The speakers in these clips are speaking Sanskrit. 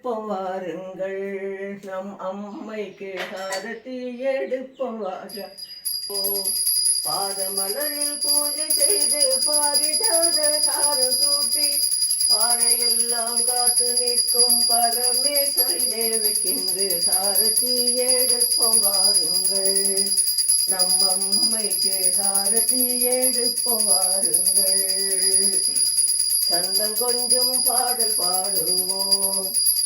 எடுப்போம் வாருங்கள், நம் அம்மைக்கு ஆரத்தி எடுப்போம் வாருங்கள். பாதமலரில் பூஜை செய்து பாரிடாத சாரம் சூட்டி பாறையெல்லாம் காத்து நிற்கும் பரமேஸ்வரி தேவிக்கின்று சாரத்தி எடுப்போம் வாருங்கள், நம் அம்மைக்கு சாரத்தி எடுப்போம் வாருங்கள். சந்தம் கொஞ்சம் பாடல் பாடுவோம்,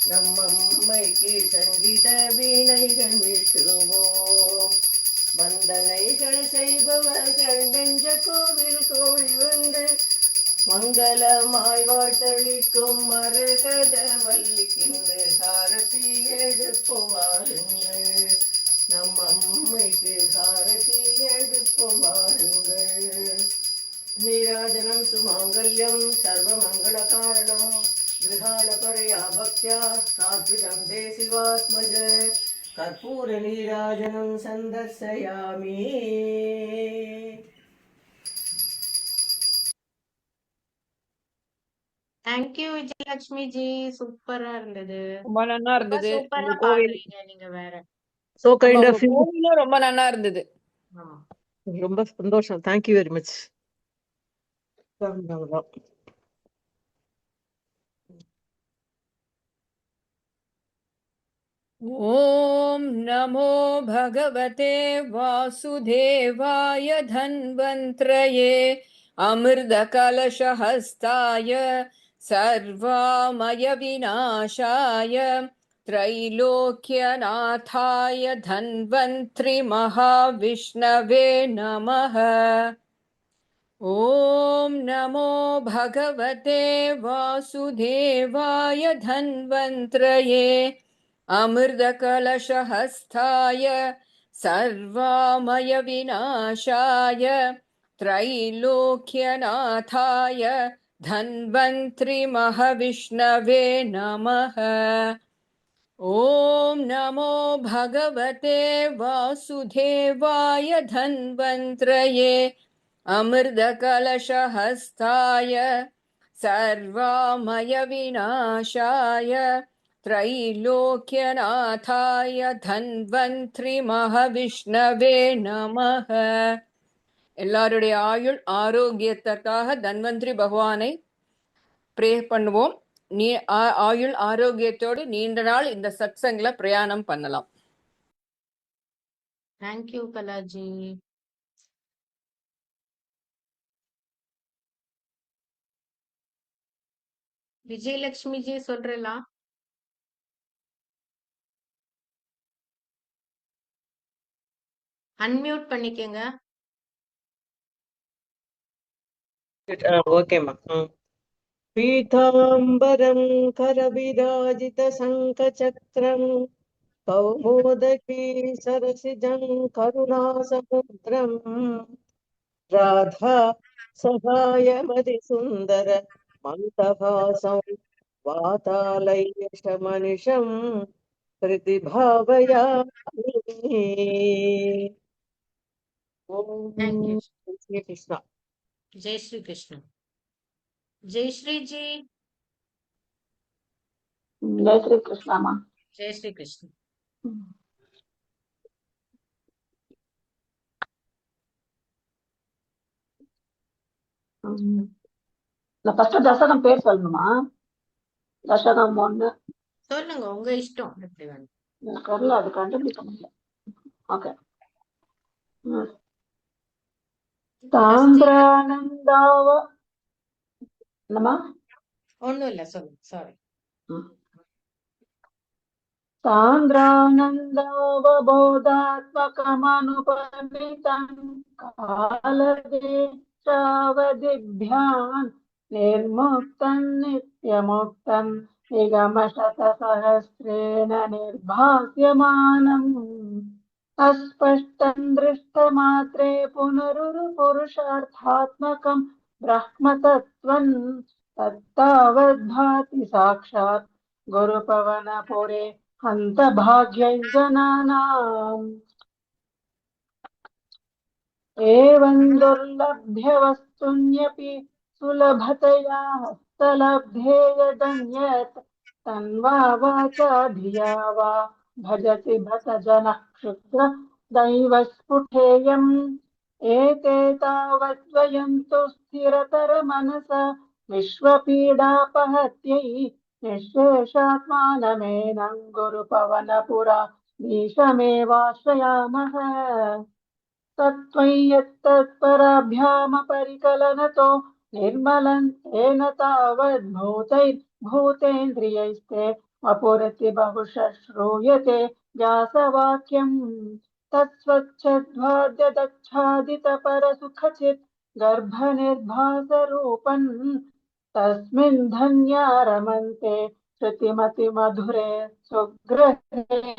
நம் அம்மைக்கு சங்கீத வீணைகள் மீட்டுவோம். வந்தனைகள் செய்பவர்கள் நெஞ்ச கோவில் கோழி வந்து மங்களமாய் வாழ்த்தளிக்கும் மரகத வல்லிக்கின்று சாரத்தி எடுப்போம் வாருங்கள், நம் அம்மைக்கு சாரத்தி எடுப்போம் வாருங்கள். நீராஜனம் சுமாங்கல்யம் சர்வமங்கள காரணம் கிருஹாண பரயா பக்தியா சாத்விகம் தே சிவாத்மஜ கற்பூர நீராஜனம் சந்தர்சயாமி. தேங்க்யூ விஜயலட்சுமி ஜி, சூப்பரா இருந்தது. ரொம்ப நல்லா இருந்தது. சூப்பரா பாடுறீங்க நீங்க வேற. So kind of கோவிலும் ரொம்ப நல்லா இருந்தது. ரொம்ப சந்தோஷம். Thank you very much. ஓம் நமோ பகவதே வாசுதேவாய தன்வந்த்ரயே அமிர்த கலசஹஸ்தாய சர்வாமய விநாசாய त्रैलोक्यनाथाय धन्वन्त्रि महाविष्णवे नमः। ॐ नमो भगवते वासुदेवाय धन्वन्त्रये अमृतकलशहस्ताय सर्वामय विनाशाय त्रैलोक्यनाथाय धन्वन्त्रि महाविष्णवे नमः। ॐ नमो भगवते वासुदेवाय धन्वन्त्रये अमृतकलशहस्ताय सर्वामय विनाशाय त्रैलोक्यनाथाय धन्वन्त्रि महाविष्णवे नमः। எல்லாருடைய ஆயுள் ஆரோக்கியத்திற்காக தன்வந்திரி பகவானை ப்ரே பண்ணுவோம். ஆயுள் ஆரோக்கியத்தோடு நீண்ட நாள் இந்த சத்சங்ல பிரயாணம் பண்ணலாம். தேங்க்யூ கலாஜி. விஜயலட்சுமி ஜி சொல்றலாம். அன்மியூட் பண்ணிக்கங்க. ஓகேம்மா. பீதாம்பரம் கரவிராஜித சங்கசக்கரம் கௌமோதகி சரசிஜம் கருணாசமுத்ரம் ராதா சகாய மதிசுந்தர மந்தஹாசம் வாதாலயமனிஷம் பிரதிபாவயாமி. தேங்க்யூ. ஸ்ரீ கிருஷ்ணா. ஜெய் ஸ்ரீ கிருஷ்ணா. ஜெய் ஸ்ரீ ஜி. ஜெய் ஸ்ரீ கிருஷ்ணாமா. ஜெய் ஸ்ரீ கிருஷ்ணா. ஃபர்ஸ்ட் தசகம் பேர் சொல்லணுமா? தசகம் 1 சொல்லுங்க, உங்க இஷ்டம். எப்படி வேணும் எனக்கு வரல, அது கண்டுபிடிக்க முடியல. ஓகே. சாந்திரானந்தாவ என்னமா? ஒண்ணும் இல்ல, சொல்லுங்க. சாரி. சாந்திரானந்தாவபோதாத்மகமனுபமிதம் காலதேசாவதிभ्याम् निर्मुक्तम् नित्यमुक्तम् निगमशतसहस्रेण निर्भास्यमानम् अस्पष्टम् दृष्टमात्रे पुनरुरुपुरुषार्थात्मकम् ब्रह्मतत्त्वम् तत्तावद्भाति साक्षात् गुरुपवनपुरे हन्त भाग्यजनानाम्। एवं दुर्लभ्य वस्तुन्यपि सुलभतया हस्तलब्धे यदन्यत् तन्वा वाचा धिया वा भजति भस जनः क्षुद्र दैवस्फुटेयम् एते तावद्वयं तु स्थिरतरमनस विश्वपीडापहत्यै निःशेषात्मानमेनं गुरुपवनपुरा ईशमेवाश्रयामः तत्त्वय्यत्तत्पराभ्यामपरिकलनतो निर्मलं तेन तावद्भूतैर्भूतेन्द्रियैस्ते वपुरति बहुशः श्रूयते व्यासवाक्यम् तत्स्वच्छध्वाद्यदच्छादितपरसुखचित् गर्भनिर्भासरूपन् तस्मिन् धन्या रमन्ते श्रुतिमतिमधुरे सुग्रहे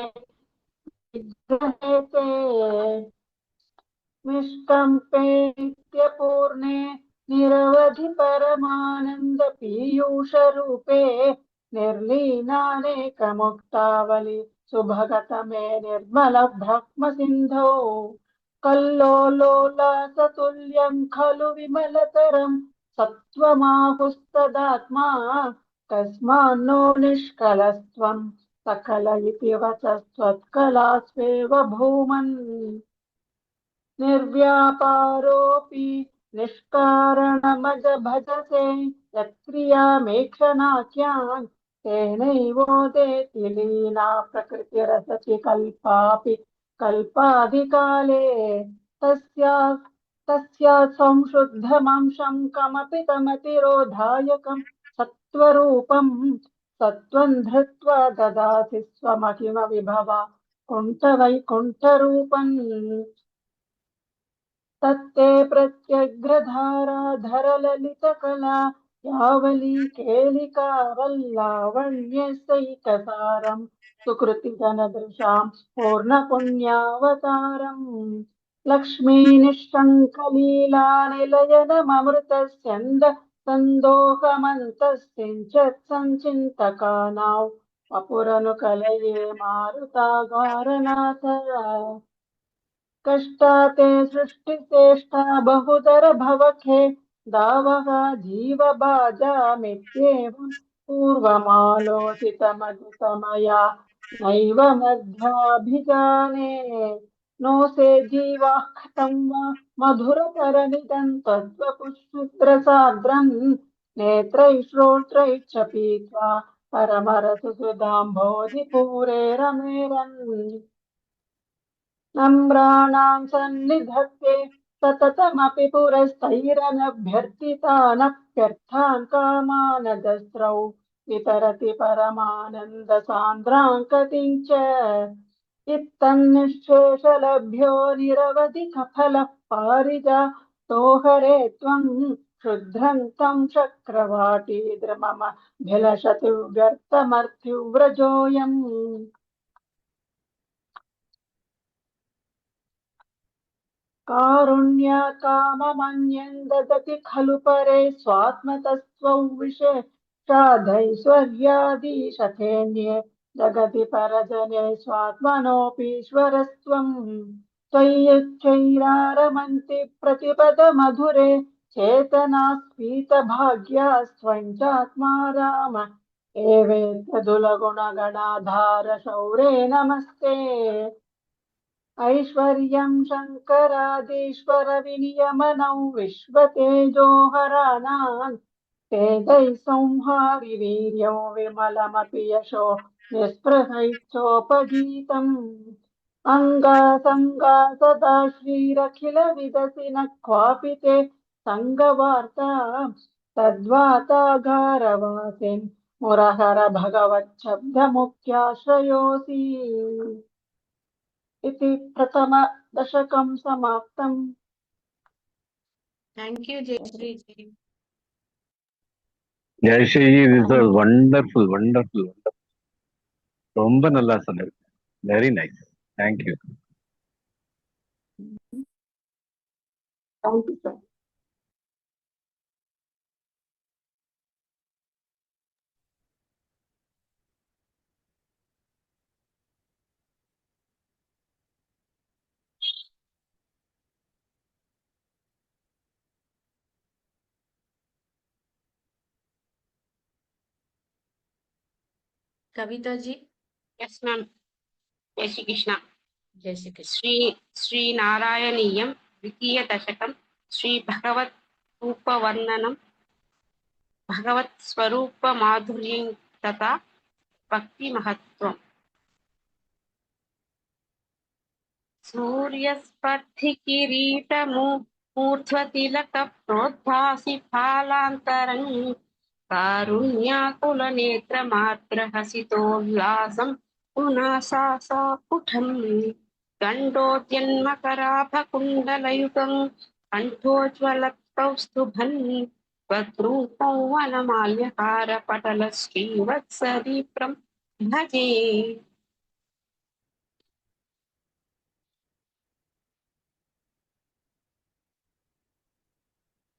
विग्रहे निष्कम्पेत्यपूर्णे निरवधि परमानन्द पीयूषरूपे निर्लीनानेकमुक्तावलि सुभगतमे निर्मल ब्रह्म सिन्धौ कल्लोलोलासतुल्यं खलु विमलतरं सत्त्वमाहुस्तदात्मा तस्मान्नो निष्कलस्त्वं सकल इति वचस्त्वत्कलास्वेव भूमन् निर्व्यापारोऽपि निष्कारणमज भजसे यत्क्रियामेक्षणाख्यान् तेनैवोदेति लीना प्रकृतिरसति कल्पापि कल्पाधिकाले तस्यात् संशुद्धमंशं कमपि तमतिरोधायकं सत्त्वरूपं सत्त्वं धृत्वा ददाति स्वमहिमविभवा कुण्ठवैकुण्ठरूपम् तत्ते प्रत्यग्रधाराधरललितकला यावली केलिका वल्लावण्यसैकसारं सुकृतिजनदृशां पूर्णपुण्यावतारम् लक्ष्मीनिःशङ्कलीलानिलयनममृतस्यन्द सन्दोहमन्तस्सिञ्चत् सञ्चिन्तकानां वपुरनुकलये मारुतागारनाथ कष्टाते सृष्टिचेष्टा बहुतर भवखे दावः जीवबाजामित्येवं पूर्वमालोचितमधितमया नैव मध्याभिजाने नोऽसे जीवाः कथं वा मधुरतरमिदं तद्वपुःशुद्रसाद्रं नेत्रैः श्रोत्रैः च पीत्वा परमरसुधाम्भोधिपूरे रमेरन् नम्राणां सन्निधत्ते सततमपि पुरस्तैरनभ्यर्थितानप्यर्थान् कामानदस्रौ वितरति परमानन्दसान्द्राङ्कतिं च इत्तन्निःशेषलभ्यो निरवधिकफलः पारिजातो हरे त्वं क्षुद्रं तं चक्रवाटीद्रमभिलषति व्यर्थमर्त्युव्रजोऽयम् कारुण्याकाममन्यं ददति खलु परे स्वात्मतस्त्वौ विशेषाधैश्वर्यादिशथेन्ये जगति परजने स्वात्मनोऽपीश्वरस्त्वं त्वय्युच्चैरारमन्ति प्रतिपदमधुरे चेतनास्फीतभाग्यास्त्वं चात्मा राम एवेत्यदुलगुणगणाधार शौरे नमस्ते ऐश्वर्यं शङ्करादीश्वर विनियमनौ विश्वतेजोहराणां तेजैः संहारि वीर्यो विमलमपि यशो निःस्पृहैश्चोपगीतम् अङ्गासङ्गा सदा श्रीरखिल विदसि न क्वापि ते सङ्गवार्ता तद्वातागारवासिन् मुरहर भगवच्छब्दमुख्याश्रयोऽसि इति प्रथमदशकं समाप्तम् Thank you, Jayashree ji. Jayashree, this was wonderful, wonderful, wonderful. ரொம்ப நல்லா சொன்னது. Very nice. Thank you. Thank you, sir. Kavita ji. Yes ma'am. जय श्री कृष्ण। जय श्री कृष्ण। श्री नारायणीयं द्वितीय दशकं श्री भगवत रूपवर्णनं भगवत स्वरूप माधुर्यं तथा भक्ति महत्वम्। सूर्यस्पर्धिकिरीटमूर्ध्वतिलकप्रोद्भासि फालान्तरं कारुण्याकुलनेत्रमात्रहसितोल्लासं पुनः सा पुटं गण्डोद्यन्मकराभकुण्डलयुगं कण्ठोज्ज्वलकौस्तुभं त्वद्रूपं वनमाल्यहारपटलश्रीवत्सदीप्रं भजे।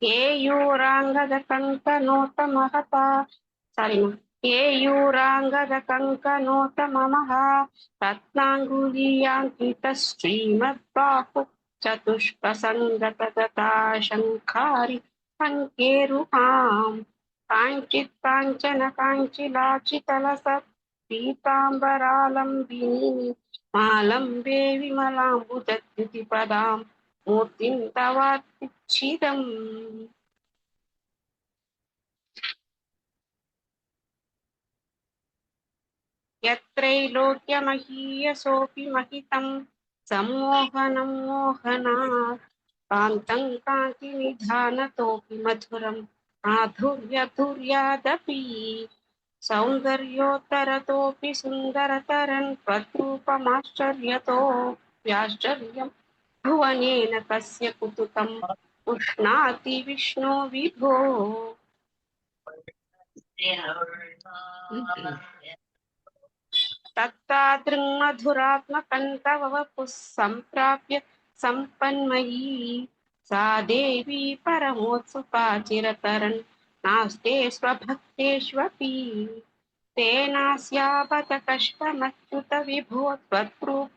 केयूराङ्गदकङ्कनोतमहता केयूराङ्गदकङ्कनोतममः रत्नाङ्गुलीयाङ्कितश्रीमद्बाहु चतुष्कसङ्गतगता शङ्खारि सङ्केरुहाम् काञ्चित् काञ्चन काञ्चिलाचितलसत् पीताम्बरालम्बिनी मालम्बे विमलाम्बुजद्युतिपदाम् मूर्तिं तवात्क्षितम्। यत्रैलोक्यमहीयसोऽपि महितं सम्मोहनं मोहनात् कान्तं कान्तिनिधानतोऽपि मधुरं माधुर्यधुर्यादपि सौन्दर्योत्तरतोऽपि सुन्दरतरं त्वद्रूपमाश्चर्यतोऽप्याश्चर्यं भुवनेन कस्य कुतुकम् उष्णाति विष्णो विभो। तत्तादृङ्मधुरात्मकं तव वपुः सम्प्राप्य सम्पन्मयी सा देवी परमोत्सुका चिरतरन् नास्ते स्वभक्तेष्वपि तेनास्यापत कष्टमच्युत विभो त्वद्रूप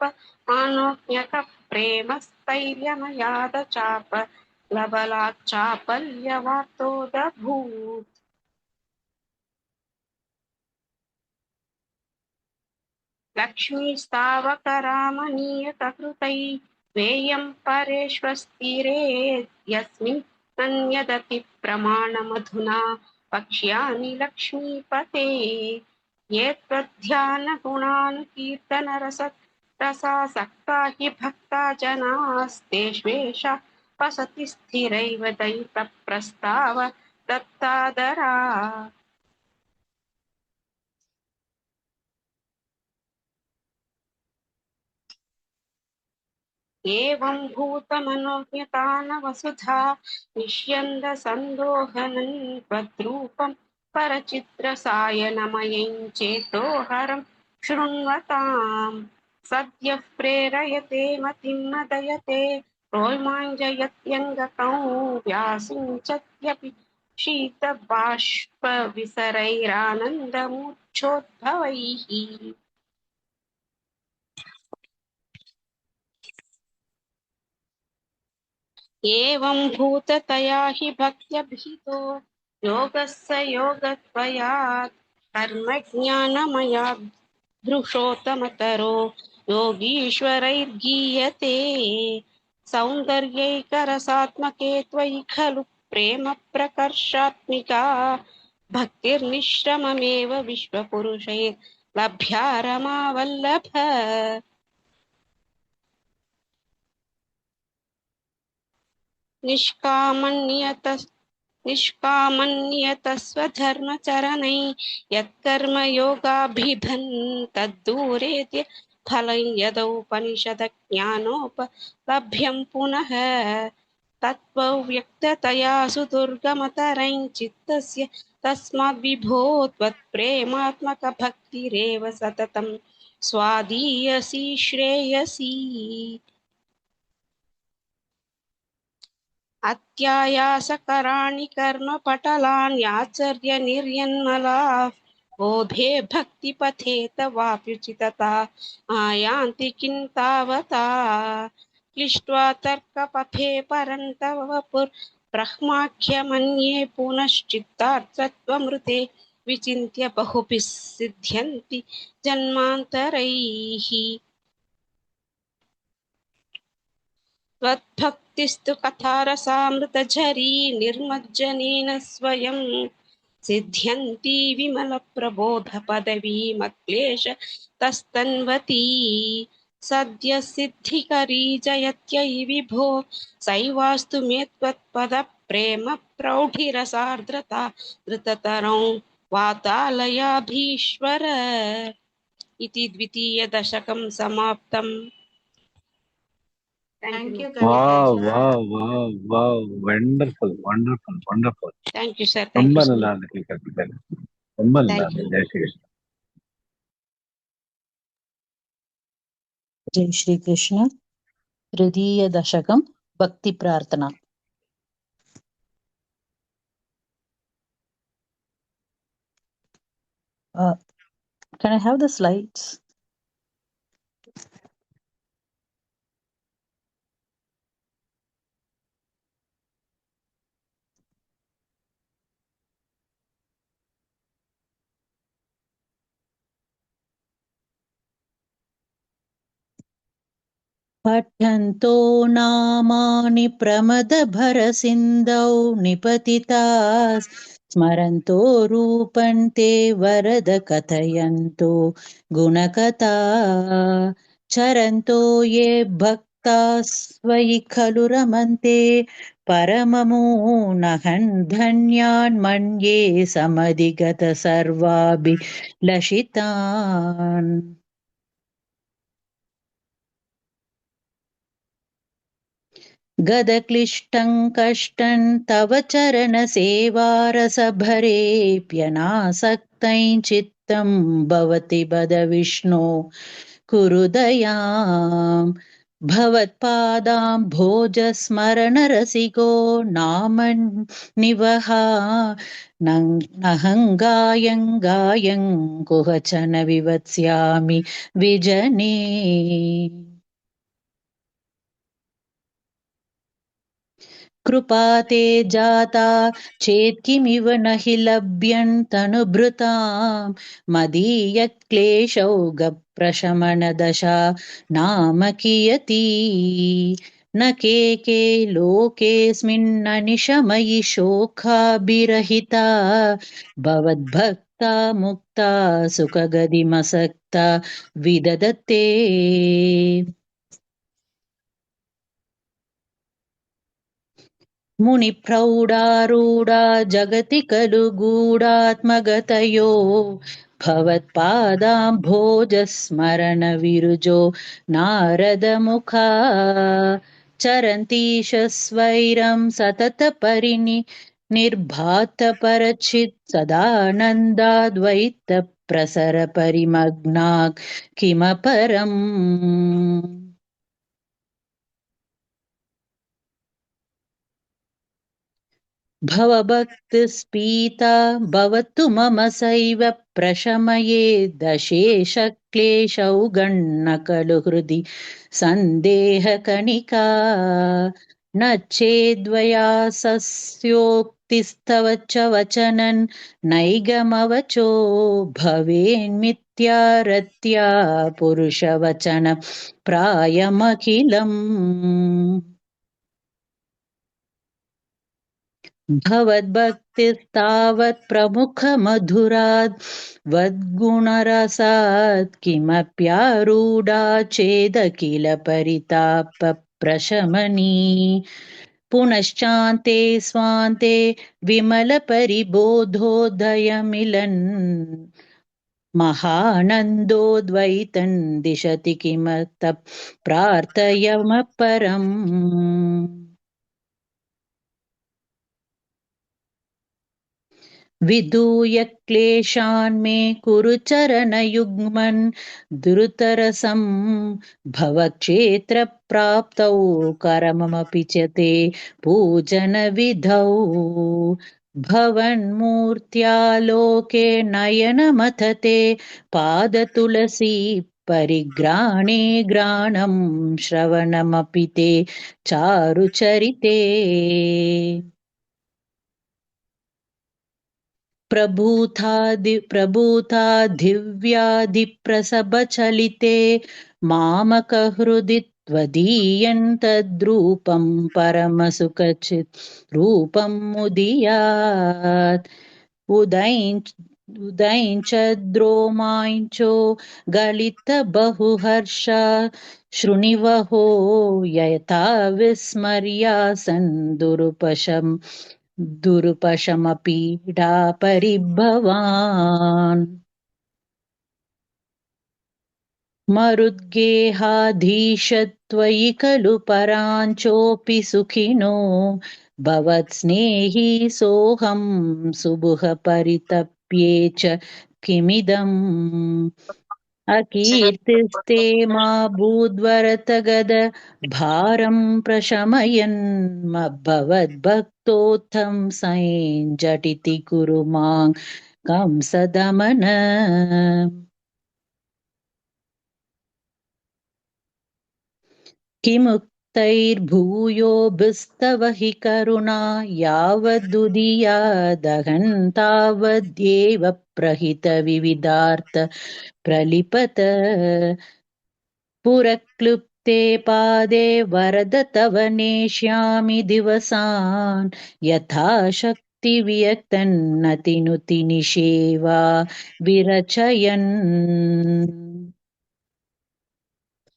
मानोज्ञक प्रेमस्थैर्यमयाद चाप लबलाच्चापल्यवातोदभूत्। लक्ष्मीस्तावकरामनीयककृतै वेयं परेष्वस्तिरे यस्मिन् नन्यदति प्रमाणमधुना वक्ष्यामि लक्ष्मीपते ये त्वध्यानगुणानुकीर्तनरसासक्ता हि भक्ता जनास्तेष्वेषा वसति स्थिरैव दयितप्रस्ताव दत्तादरा। एवं भूतमनोज्ञतानवसुधा निष्यन्दसन्दोहनं त्वद्रूपं परचित्रसायनमयं चेतोहरं शृण्वताम् सद्यः प्रेरयते मतिं मदयते रोमाञ्जयत्यङ्गकं व्यासिञ्चत्यपि शीतबाष्पविसरैरानन्दमूर्च्छोद्भवैः। एवं भूततया हि भक्त्यभिहितो योगः स योगत्वयात् कर्मज्ञानमयात् धृषोत्तमतरो योगीश्वरैर्गीयते सौन्दर्यैकरसात्मके त्वयि खलु प्रेम प्रकर्षात्मिका भक्तिर्निश्रममेव विश्वपुरुषैर्लभ्या रमावल्लभ। निष्कामन्यतस्वधर्मचरणै यत्कर्म योगाभिधन् तद्दूरेत्य फलं यदौपनिषदज्ञानोपलभ्यं पुनः तत्त्वव्यक्ततया सुदुर्गमतरं चित्तस्य तस्माद्विभो त्वत्प्रेमात्मकभक्तिरेव सततं स्वादीयसी श्रेयसी। अत्यायासकराणि कर्मपटलान्याचर्य निर्यन्मलाः बोधे भक्तिपथे तवाप्युचितता आयान्ति किं तावता क्लिष्ट्वा तर्कपथे परन्तव वपुर्ब्रह्माख्यमन्ये पुनश्चित्तार्थत्वमृते विचिन्त्य बहुभिः सिद्ध्यन्ति जन्मान्तरैः त्वद्भक्तिस्तु कथारसामृतझरी निर्मज्जनेन स्वयं सिद्ध्यन्ति विमलप्रबोधपदवीमक्लेश तस्तन्वती सद्य सिद्धिकरी जयत्यै विभो सैवास्तु मे त्वत्पदप्रेम प्रौढिरसार्द्रता धृततरौ वातालयाभीश्वर इति द्वितीयदशकं समाप्तम् Thank you, Wow, Kavita ji. wow, wow, wow. Wonderful, wonderful, wonderful. Thank you, sir. Thank ரொம்ப you, sir. நல்லா இருக்கு கவிதா. ரொம்ப நல்லா Thank you. இருக்கு. ஜெய் ஸ்ரீ கிருஷ்ணா. जय श्री कृष्ण तृतीय दशकं भक्ति प्रार्थना can I have the slides? पठन्तो नामानि प्रमदभरसिन्धौ निपतिताः स्मरन्तो रूपं ते वरद कथयन्तो गुणकथा चरन्तो ये भक्ताः स्वयि खलु रमन्ते परममूनहं धन्यान् मन्ये समधिगत सर्वाभिलषितान् गदक्लिष्टं कष्टं तव चरणसेवारसभरेऽप्यनासक्तं चित्तं भवति बद विष्णो कुरु दयाम् भवत्पादां भोजस्मरणरसिको नामन्निवहा नहं गायं कुहचन विवत्स्यामि विजने कृपा ते जाता चेत् किमिव न हि लभ्यन्तनुभृतां मदीयक्लेशौगप्रशमनदशा नाम कियती न के लोकेऽस्मिन्ननिशमयि शोकाभिरहिता भवद्भक्ता मुक्ता सुखगतिमसक्ता विदधते मुनिप्रौढारूढा जगति खलु गूढात्मगतयो भवत्पादाम्भोजस्मरणविरुजो नारदमुखा चरन्तीश स्वैरं सततपरिनिर्भातपरचित् सदानन्दाद्वैतप्रसरपरिमग्ना किमपरम् भवभक्तिस्पीता भवतु मम सैव प्रशमये दशेशक्लेशौ गण्ण खलु हृदि सन्देहकणिका न चेद्वयासस्योक्तिस्तव च वचनं नैगमवचो भवेन्मिथ्या रत्या पुरुषवचन प्रायमखिलम् भवद्भक्तिस्तावत् प्रमुखमधुरात् वद्गुणरसात् किमप्यारूढा चेदखिल परितापप्रशमनी पुनश्चान्ते स्वान्ते विमलपरिबोधोदयमिलन् महानन्दोद्वैतं दिशति किमत प्रार्थयमपरम् विधूय क्लेशान् मे कुरु चरणयुग्मन् द्रुतरसं भवक्षेत्रप्राप्तौ करमपि च ते पूजनविधौ भवन्मूर्त्यालोके नयनमथते पादतुलसी परिग्राणे ग्राणं श्रवणमपि ते चारुचरिते प्रभूतादिव्याधिप्रसभचलिते मामकहृदि त्वदीयं तद्रूपं परमसुखचित् रूपं मुदीयात् उदयञ्च द्रोमाञ्चो गलितबहुहर्ष शृणिवहो यथा विस्मर्यासन् दुरुपशमपीडापरिभवान् मरुद्गेहाधीशत्वयि खलु पराञ्चोऽपि सुखिनो भवत्स्नेही सोऽहं सुबुह परितप्ये च किमिदम् अकीर्तिस्ते मा भूद्वरतगद भारं प्रशमयन् भवद्भक्तोत्थं सैन् झटिति कुरु मां कंसदमन किमुक्तैर्भूयोभिस्तव हि करुणा यावदुदीया दहन् तावद्येव प्रहितविविधार्थ प्रलिपत पुरक्लृप्ते पादे वरद तव नेष्यामि दिवसान् यथा शक्तिवियक्तन्नतिनुति निषेवा विरचयन्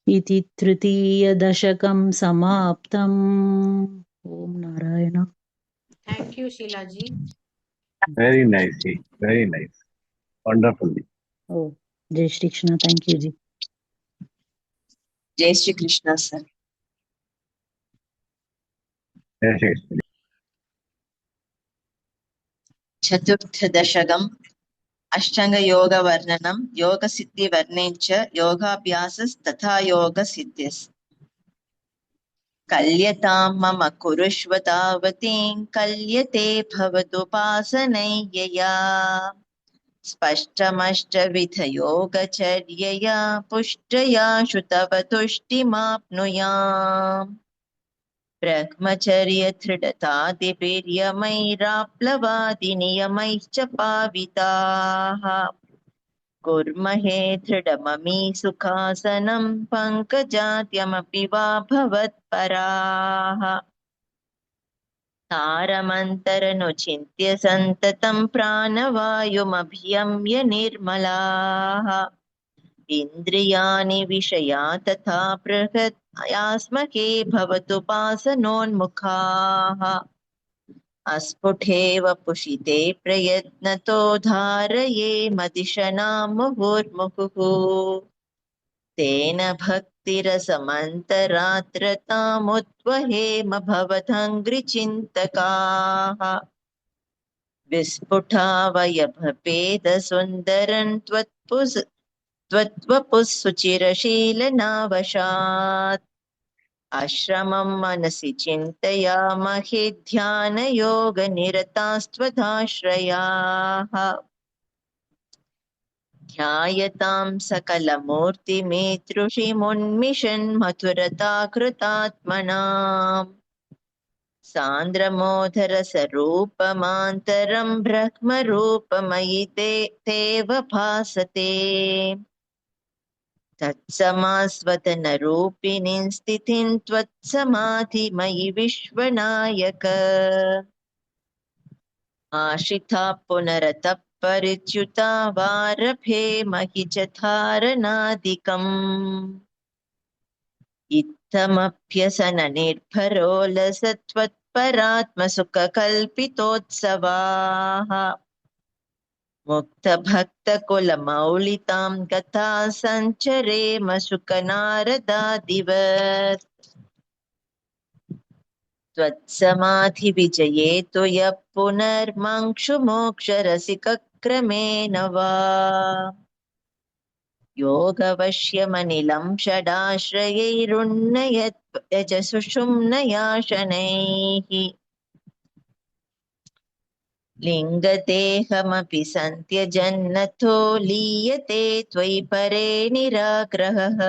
इति तृतीयदशकं समाप्तम्। ॐ Narayana. Thank you, Sheilaji. Very nice, ji. Very nice. Wonderful. Oh, Jai Shri Krishna. Thank you, ji. जय श्री कृष्ण सर। Yes, yes. चतुर्थदशकम् अष्टाङ्गयोगवर्णनं योगसिद्धिवर्णने च योगाभ्यासस्तथा योगसिद्धिस् कल्यतां मम कुरुष्व तावतीं कल्यते भवदुपासनैयया स्पष्टमष्टविधयोगचर्यया पुष्ट्या श्रुतव तुष्टिमाप्नुयाम् ब्रह्मचर्य दृढतादिवीर्यमैराप्लवादिनियमैश्च पाविताः कुर्महे दृढममी सुखासनं पङ्कजाद्यमपि वा भवत्पराः तारमन्तरनुचिन्त्य सन्ततं प्राणवायुमभियम्य निर्मलाः इन्द्रियाणि विषया तथा बृहत् यास्मके भवतुपासनोन्मुखाः अस्फुटेव पुषिते प्रयत्नतो धारये मदिशनां मुहुर्मुहुः तेन भक्तिरसमन्तरात्रतामुद्वहेम भवदङ्घ्रिचिन्तकाः विस्फुटावयभेदसुन्दरं त्वत्वपुः सुचिरशीलनावशात् आश्रमं मनसि चिन्तयामहे ध्यानयोगनिरतास्त्वदाश्रयाः ध्यायतां सकलमूर्तिमेतृषिमुन्मिषन् मधुरताकृतात्मनाम् सान्द्रमोधरसरूपमान्तरं ब्रह्मरूपमयि तेव भासते तत्समास्वदनरूपिणीं स्थितिं त्वत्समाधिमयि विश्वनायक आश्रिता पुनरतः परिच्युता वारभे महि च धारणादिकम् इत्थमभ्यसननिर्भरो लसत्वत्परात्मसुखकल्पितोत्सवाः मुक्तभक्तकुलमौलितां गता सञ्चरेम शुकनारदादिवत् त्वत्समाधिविजये तु यः पुनर्मङ्क्षुमोक्षरसिकक्रमेण वा योगवश्यमनिलं षडाश्रयैरुन्नयत् यजसुषुम्नया शनैः लिङ्गदेहमपि सन्त्यजन्नथो लीयते त्वयि परे निराग्रहः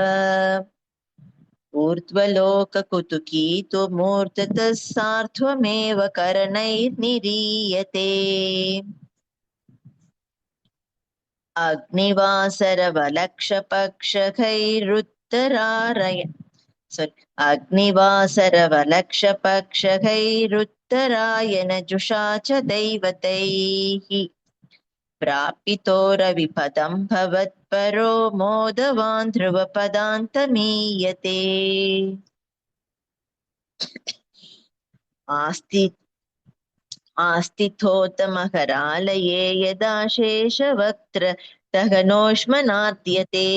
ऊर्ध्वलोककुतुकी तु मूर्धतः सार्ध्वमेव करणैर्निरीयते अग्निवासरवलक्षपक्षैरुत्तरायण जुषा च दैवतैः प्रापितो रविपदं भवत्परो मोदवान् ध्रुवपदान्तमीयते आस्तिथोतमकरालये यदा शेषवक्त्र दहनोष्मनाद्यते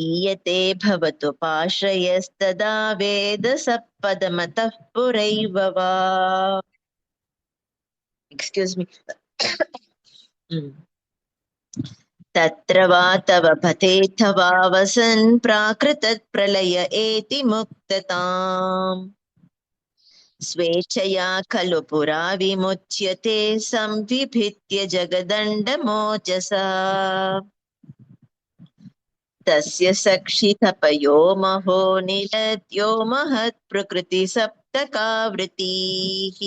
ईयते भवतु पाश्रयस्तदा वेद सपदमतः पुरैव वा एक्स्क्यूस् मी तत्र वा तव पतेऽथवा वसन् प्राकृतत् प्रलय एति मुक्तताम् स्वेच्छया खलु पुरा विमुच्यते संविभित्य जगदण्डमोजसा तस्य सक्षितपयो महो निलद्यो महत्प्रकृतिसप्तकावृत्तिः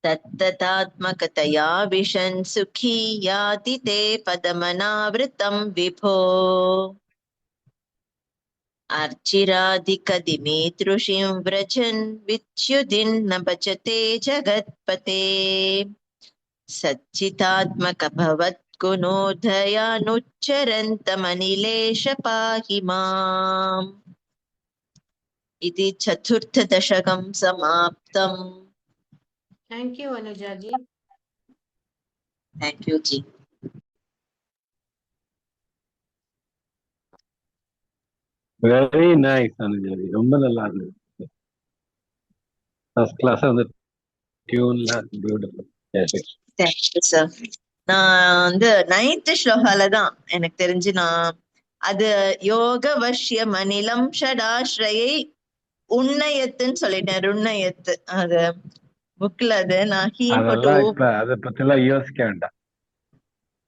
तत्तदात्मकतया विशन् सुखी याति ते पदमनावृतं विभो अर्चिरादिकदिमीदृशीं व्रजन् विच्युदिन्न भजते जगत्पते सच्चिदात्मक भवत्कुनोदयानुच्चरन्तमनिलेश पाहि माम् इति चतुर्थदशकं समाप्तम् Thank you, Anuja ji. Thank you ji very nice அனுஜாதி, ரொம்ப நல்லா இருந்தது. ஃபர்ஸ்ட் கிளாஸ் அந்த டியூன்ல பியூட்டிஃபுல். Thank you sir. நான் வந்து 9th ஸ்லோகால தான் எனக்கு தெரிஞ்சு நான் அது யோக வஷ்ய மணிலம் ஷடாஸ்ரயை உன்னயத்துன்னு சொல்லிட்டேன். ருண்ணயத்து அது புக்ல அது நான் ஹீன் போட்டு அதெல்லாம் இப்ப அதை பத்தி எல்லாம் யோசிக்க வேண்டாம்.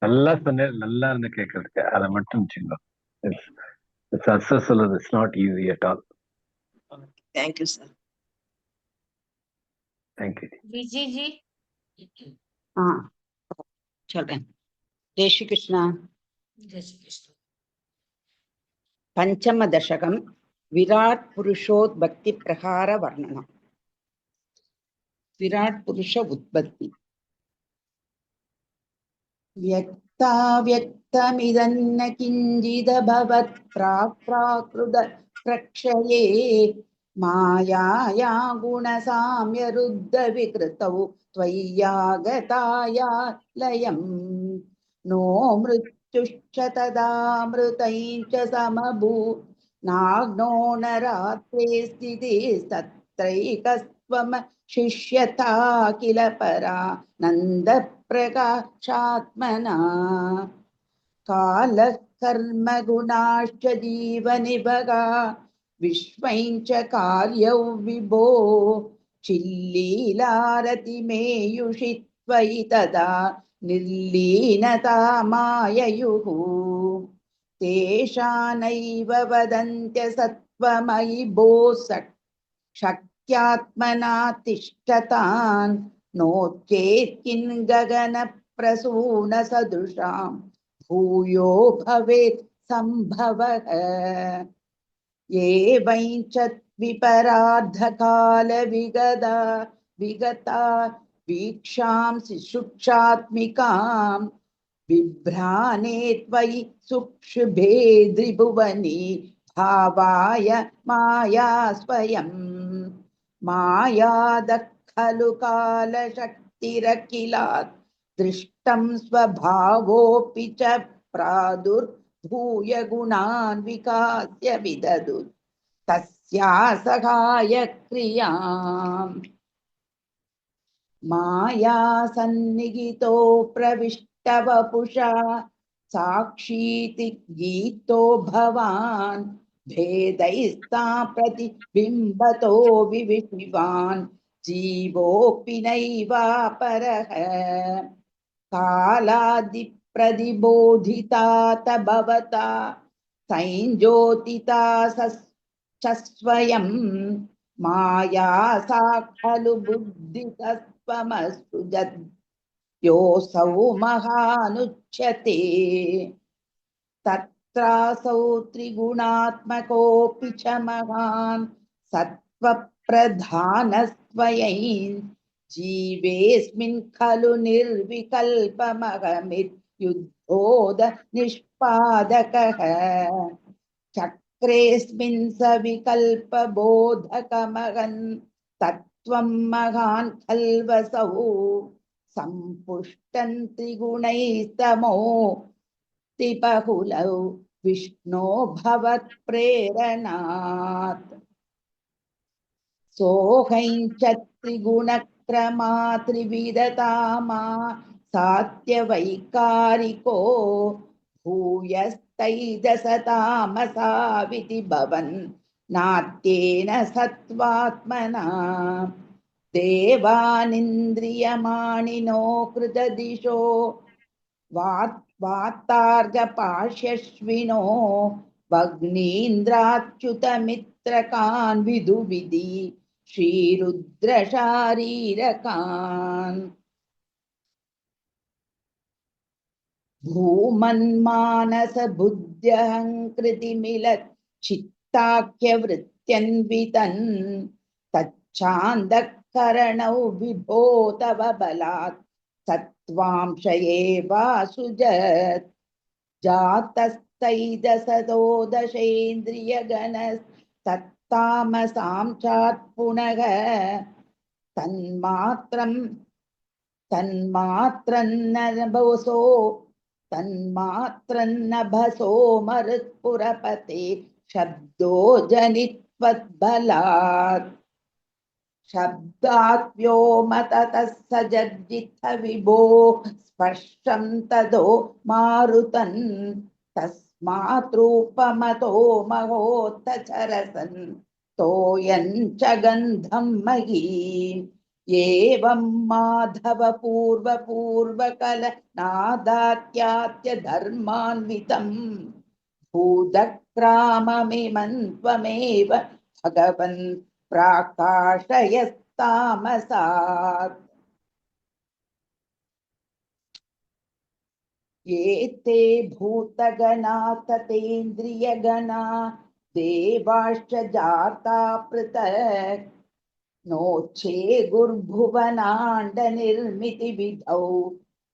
நல்லா சொன்னேன், நல்லா இருந்து கேட்கறதுக்கு. அதை மட்டும் வச்சுக்கோ. சக்சஸ் சொல்றது it's not easy at all. Thank you sir. Thank you. Vijay ji. சொல்றேன். Jai Shri Krishna. Jai Shri Krishna. பஞ்சம தசகம் விராட் புருஷோத்பத்தி பிரகார வர்ணனம். விராட் புருஷ உற்பத்தி. व्यक्ताव्यक्तमिदन्न किञ्चिदभवत् प्राकृत प्रक्षये मायाया गुणसाम्यरुद्धविकृतौ त्वय्यागताया लयम् नो मृत्युश्च तदामृतैश्च समभूत् नाग्नो न रात्रे स्थितिस्तत्रैकस्त्वम शिष्यता किल परा नन्द प्रकाशात्मना कालः कर्म गुणाश्च जीवनिभगा विश्वञ्च कार्यौ विभो चिल्लीलारतिमेयुषि त्वयि तदा निर्लीनता माययुः तेषानैव वदन्त्य सत्त्वमयि भो शक्यात्मना तिष्ठतान् नो चेत् किं गगनप्रसून सदृशां भूयो भवेत् सम्भवः एवञ्च विगता वीक्षांसि शुक्षात्मिकां बिभ्राणे त्वयि सुक्षुभे द्रिभुवनि भावाय माया स्वयं मायादः खलु कालशक्तिरखिलात् दृष्टं स्वभावोऽपि च प्रादुर्भूय गुणान् विकास्य विदधु तस्या सहाय क्रियाम् माया सन्निहितो प्रविष्टवपुषा साक्षीति गीतो भवान् भेदैस्ता प्रतिबिम्बतो विविशिवान् जीवोऽपि नैवापरः कालादिप्रतिबोधिता भवता संज्योतिता च स्वयं माया सा खलु बुद्धितस्त्वमसृजत् योऽसौ महानुच्यते तत्रासौ त्रिगुणात्मकोऽपि च महान् सत्त्वप्रधानस्त्वयैन् जीवेऽस्मिन् खलु निर्विकल्पमहमित्युद्बोध निष्पादकः चक्रेऽस्मिन् सविकल्पबोधकमहन् तत्त्वं महान् खल्वसौ सम्पुष्टं त्रिगुणैस्तमो बहुलौ विष्णो भवत्प्रेरणात् सोऽहं च त्रिगुणक्रमा त्रिविधतामा सात्यवैकारिको भूयस्तैदसतामसाविति भवन् नाट्येन सत्त्वात्मना देवानिन्द्रियमाणिनो कृतदिशो वातार्गपाश्यश्विनो वग्नीन्द्राच्युतमित्रकान् विदुविधि श्रीरुद्रशारीरकान् भूमन्मानसबुद्ध्यहङ्कृतिमिलत् चित्ताख्यवृत्त्यन्वितन् तच्छान्दकरणौ विभो तव बलात् सत्त्वांश एवासुजत् जातस्तैदसतो दशेन्द्रियगणस्तत्तामसांशात् पुनः तन्मात्रन्नभसो मरुत्पुरपते शब्दो जनित्वद्बलात् शब्दात् व्योमततः सजज्जित विभो स्पर्शं तदो मारुतन् तस्मात् रूपमतो महोत्तचरसन् तोयं च गन्धं महीम् एवं माधव पूर्वकल नादात्यात्य धर्मान्वितं भूतक्राममिमं त्वमेव भगवन् प्राकाशयस्तामसात् ये ते भूतगणा ततेन्द्रियगणा देवाश्च जाता पृथक् नोचे गुर्भुवनाण्डनिर्मितिविधौ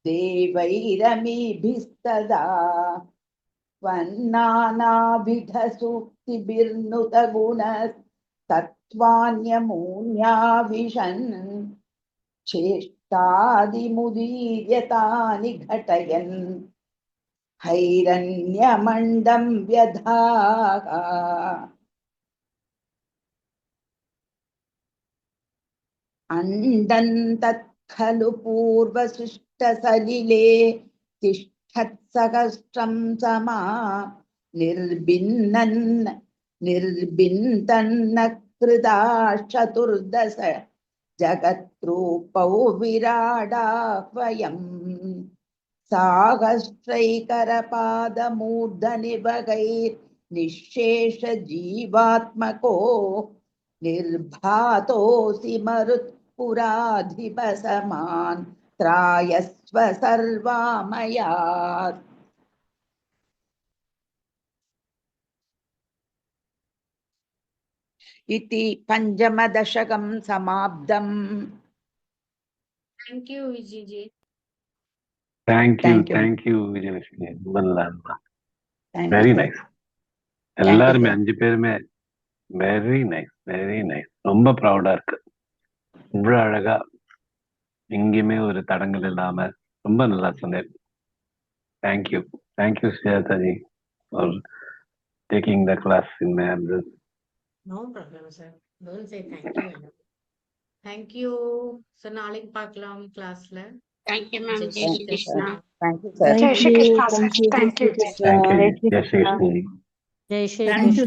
देवैरमीभिस्तदा तत्त्वान्यमून्याविशन् चेष्टादिमुदीर्यतानि घटयन् हैरण्यमण्डं व्यधाः अण्डं तत्खलु पूर्वसृष्टसलिले तिष्ठत्सहस्रं समा निर्बिन्दन्न कृता चतुर्दश जगत्रूपौ विराडाह्वयम् साहस्रैकरपादमूर्धनिभगैर्निःशेष जीवात्मको निर्भातोऽसि मरुत्पुराधिपसमान् त्रायस्व सर्वामयात् इति पञ्चमदशकं समाप्तम्। Thank you, Vijay. Thank you, Thank you. thank you, Vijayalakshmi. Thank Very you, sir. nice. you, எல்லாருமே sir. 5 பேருமே வெரி நைஸ், வெரி நைஸ். ரொம்ப ப்ரௌடா இருக்கு. இவ்வளவு அழகா எங்கேயுமே ஒரு தடங்கள் இல்லாம ரொம்ப நல்லா சொன்னேன். Thank you, thank you Sreethaji for taking the class in my absence. No problem, sir. Don't say thank you, madam. Thank you. So, நாளைக்கு பார்க்கலாம் கிளாஸ்ல. Thank you, ma'am. Jai Shri Krishna. Thank you, sir. Jai Shri Krishna, sir. Thank you. Thank you. Jai Shri Krishna. Jai Shri Thank Krishna. you.